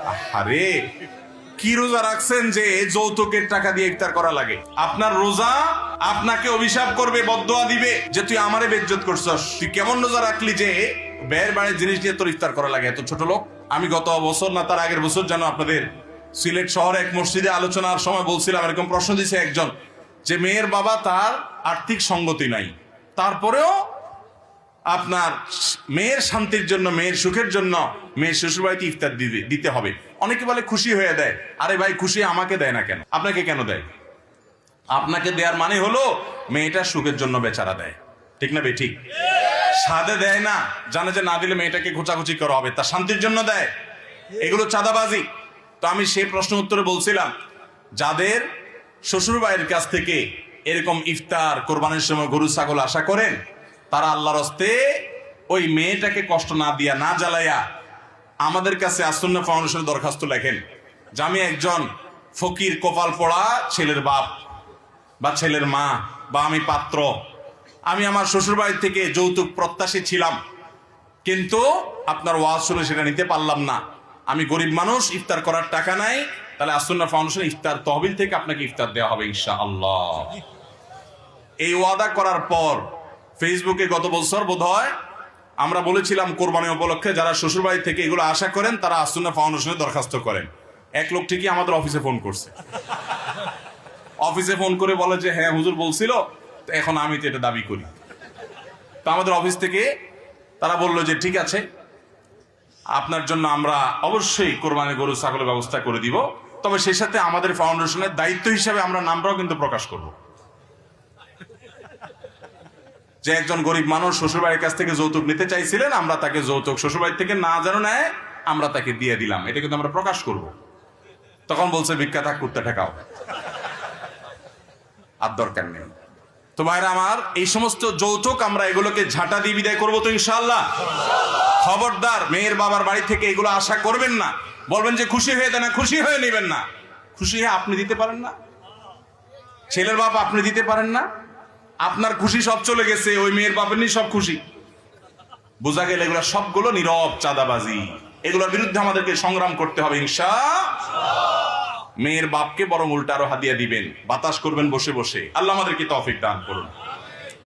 আরে কি রোজা রাখছেন যে যৌতুকের টাকা দিয়ে ইফতার করা লাগে? আপনার রোজা আপনাকে অভিশাপ করবে, বদদোয়া দিবে যে তুই আমারে বেইজ্জত করছস। তুই কেমন রোজা রাখলি যে ব্যয়ের বাড়ির জিনিস দিয়ে তোর ইফতার করা লাগে? এত ছোট লোক। আমি গত বছর না তার আগের বছর যেন আপনাদের সিলেট শহরে এক মসজিদে আলোচনার সময় বলছিলাম, এরকম প্রশ্ন দিয়েছে একজন যে মেয়ের বাবা তার আর্থিক সঙ্গতি নাই, তারপরেও আপনার মেয়ের শান্তির জন্য, মেয়ের সুখের জন্য মেয়ের শ্বশুরবাড়িতে ইফতার দিতে হবে। অনেকে বলে খুশি হয়ে দেয়। আরে ভাই, খুশি আমাকে দেয় না কেন? আপনাকে কেন দেয়? আপনাকে দেওয়ার মানে হলো মেয়েটা সুখের জন্য বেচারা দেয়, ঠিক না ভাই? ঠিক সাদে দেয় না, জানে যে না দিলে মেয়েটাকে খোঁচাখুচি করা হবে, তার শান্তির জন্য দেয়। এগুলো চাঁদাবাজি। তো আমি সেই প্রশ্ন উত্তরে বলছিলাম, যাদের শ্বশুর বাড়ির কাছ থেকে এরকম ইফতার কোরবানির সময় গরু ছাগল আশা করেন, তারা আল্লাহর হস্তে ওই মেয়েটাকে কষ্ট না দিয়া, না জ্বালাইয়া আমাদের কাছে আসুন্নাহ ফাউন্ডেশনে দরখাস্ত লেখেন যে আমি একজন ফকির কপাল পড়া ছেলের বাপ বা ছেলের মা, বা আমি পাত্র, আমি আমার শ্বশুর বাড়ি থেকে যৌতুক প্রত্যাশী ছিলাম, কিন্তু আপনার ওয়াজ শুনে সেটা নিতে পারলাম না। আমি গরিব মানুষ, ইফতার করার টাকা নাই, তাহলে আসুন্নাহ ফাউন্ডেশন ইফতার তহবিল থেকে আপনাকে ইফতার দেওয়া হবে ইনশাআল্লাহ। এই ওয়াদা করার পর ফেসবুকে গত বছর বোধহয় আমরা বলেছিলাম কোরবানি উপলক্ষে যারা শ্বশুরবাড়ি থেকে এগুলো আশা করেন তারা আসুন্নাহ ফাউন্ডেশনে দরখাস্ত করেন। এক লোক ঠিকই আমাদের অফিসে ফোন করছে, অফিসে ফোন করে বলে যে হ্যাঁ হুজুর বলছিল, তো এখন আমি তো এটা দাবি করি। তো আমাদের অফিস থেকে তারা বললো যে ঠিক আছে, আপনার জন্য আমরা অবশ্যই কোরবানির গরু ছাগলের ব্যবস্থা করে দিব, তবে সেই সাথে আমাদের ফাউন্ডেশনের দায়িত্ব হিসাবে আমরা নামটাও কিন্তু প্রকাশ করব যে একজন গরিব মানুষ শ্বশুরবাড়ির কাছ থেকে যৌতুক নিতে চাইছিলেন, আমরা তাকে যৌতুক শ্বশুরবাড়ি থেকে না যেন নেয় আমরা তাকে দিয়ে দিলাম, এটা কিন্তু আমরা প্রকাশ করব। তখন বলছে ভিক্ষা থাক কুত্তা ঠেকাও, আর দরকার নেই। তো ভাইরা আমার, এই সমস্ত যৌতুক আমরা এগুলোকে ঝাঁটা দিয়ে বিদায় করবো তো ইনশাআল্লাহ। খবরদার মেয়ের বাবার বাড়ি থেকে এগুলো আশা করবেন না। বলবেন যে খুশি হয়ে দেন না, খুশি হয়ে নেবেন না। খুশি হয়ে আপনি দিতে পারেন না, ছেলের বাপ আপনি দিতে পারেন না, আপনার খুশি সব চলে গেছে, ওই মেয়ের বাপের নিয়ে সব খুশি। বোঝা গেল এগুলো সবগুলো নীরব চাঁদাবাজি। এগুলোর বিরুদ্ধে আমাদেরকে সংগ্রাম করতে হবে ইনশাআল্লাহ। মেয়ের বাপকে বরং উল্টা আরো হাদিয়া দিবেন, বাতাস করবেন বসে বসে। আল্লাহ আমাদেরকে তৌফিক দান করুন।